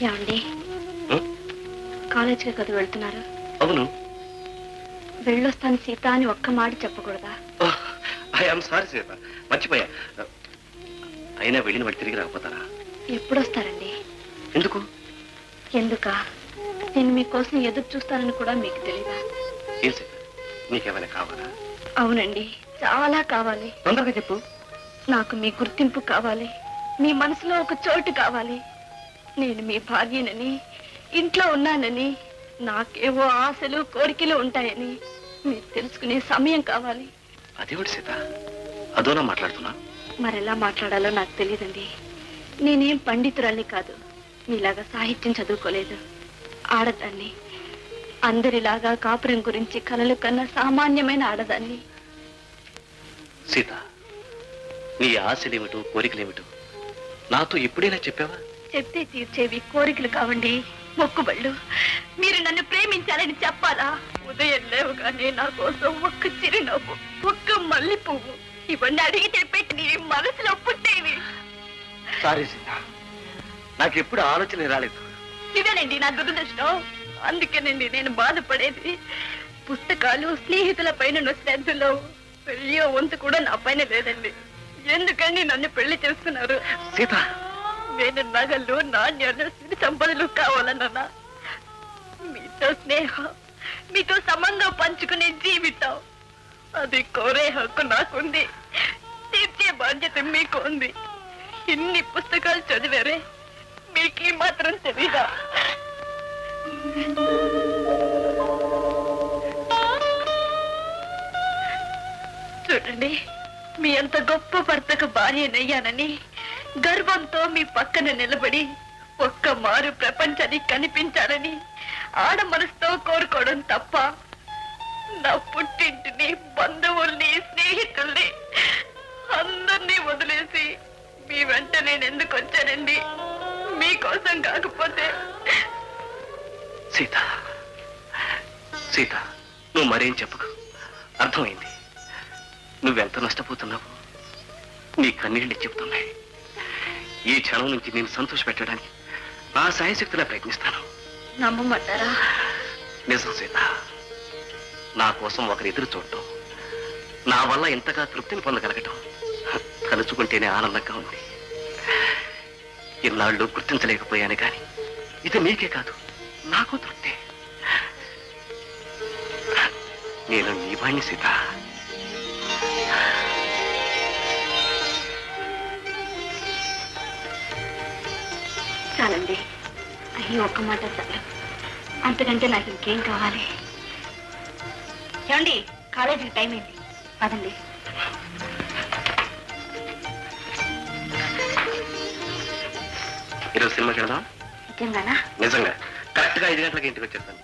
ఏమండి కాలేజీకి కదా వెళ్తున్నారు? అవును. వెళ్ళొస్తాను సీత అని ఒక్క మాట చెప్పకూడదా? ఐఎమ్ సారీ సీత, మర్చిపోయా. అయినా వెళ్ళిన వాడు తిరిగి రాకపోతారా? ఎప్పుడొస్తారండి? ఎందుకు? ఎందుకా? నేను మీకోసం ఎదురు చూస్తానని కూడా మీకు తెలీదా? ఏం సీత, నీకేమైనా కావాలా? అవునండి, చాలా కావాలి. తొందరగా చెప్పు. నాకు మీ గుర్తింపు కావాలి, మీ మనసులో ఒక చోటు కావాలి. నేను మీ భార్యనని, ఇంట్లో ఉన్నానని, నాకేవో ఆశలు కోరికలు ఉంటాయని మీరు తెలుసుకునే సమయం కావాలి. అదేవిడు సీత, అదోలా మాట్లాడుతున్నా? మరెలా మాట్లాడాలో నాకు తెలియదండి. నేనేం పండితురాల్ని కాదు, మీలాగా సాహిత్యం చదువుకోలేదు. ఆడదాన్ని, అందరిలాగా కాపురం గురించి కలలు కన్నా సామాన్యమైన ఆడదాన్ని. సీత, నీ ఆశలేమిటో కోరికలేమిటో నాతో ఎప్పుడైనా చెప్పావా? చెప్తే తీర్చేవి కోరికలు కావండి, మొక్కుబళ్ళు. మీరు నన్ను ప్రేమించాలని చెప్పాలా? ఉదయం లేవుగానే నా కోసం ఒక్క చిరునవ్వు, ఒక్క మల్లె పువ్వు, ఇవన్నీ అడిగితే పెట్టి మనసులో పుట్టేవి. సారీ సీత, నాకెప్పుడు ఆలోచన రాలేదు. ఇదేనండి నా దురదృష్టం. అందుకేనండి నేను బాధపడేది. పుస్తకాలు, స్నేహితుల పైన శ్రద్ధలో పెళ్లి వంతు కూడా నా పైన లేదండి. ఎందుకండి నన్ను పెళ్లి చేస్తున్నారు? సీత, నేను నగలు, నాణ్యాలు, సిరి సంపదలు కావాలన్నా, మీతో స్నేహం, మీతో సంబంధం పంచుకునే జీవితం, అది కోరే హక్కు నాకుంది, తీర్చే బాధ్యత మీకు ఉంది. ఇన్ని పుస్తకాలు చదివారే, మీకు ఈ మాత్రం తెలీదా? చూడండి, మీ అంత గొప్ప భర్తకు భార్యనయ్యానని గర్వంతో మీ పక్కన నిలబడి ఒక్క మారు ప్రపంచానికి కనిపించాలని ఆడ మనసుతో కోరుకోవడం తప్ప, నా పుట్టింటిని, బంధువుల్ని, స్నేహితుల్ని అందరినీ వదిలేసి మీ వెంట నేను ఎందుకు వచ్చానండి? మీకోసం కాకపోతే. సీత, సీత, నువ్వు మరేం చెప్పకు. అర్థమైంది. నువ్వెంత నష్టపోతున్నావు నీ కన్నీళ్ళని చెప్తున్నాయి. ఈ క్షణం నుంచి నేను సంతోష పెట్టడానికి నా సాయశక్తిలా ప్రయత్నిస్తాను. నమ్మమంటారా? నిజం సీత, నా కోసం ఒకరు ఎదురు చూడటం, నా వల్ల ఇంతగా తృప్తిని పొందగలగటం తలుచుకుంటేనే ఆనందంగా ఉంది. ఇన్నాళ్ళు గుర్తించలేకపోయాను కానీ ఇది నీకే కాదు, నాకు తృప్తి. నేను నీ వాణ్ణి సీత. చాలండి, అయ్యి ఒక్క మాట చాలు. అంతకంటే నాకు ఇంకేం కావాలి? ఏమండి, కాలేజీకి టైం అయింది, పదండి. ఈరోజు సినిమాకి వెళ్దాం? నిజంగానా? నిజంగా. కరెక్ట్గా 5 గంటలకి ఇంటికి వచ్చేస్తాను.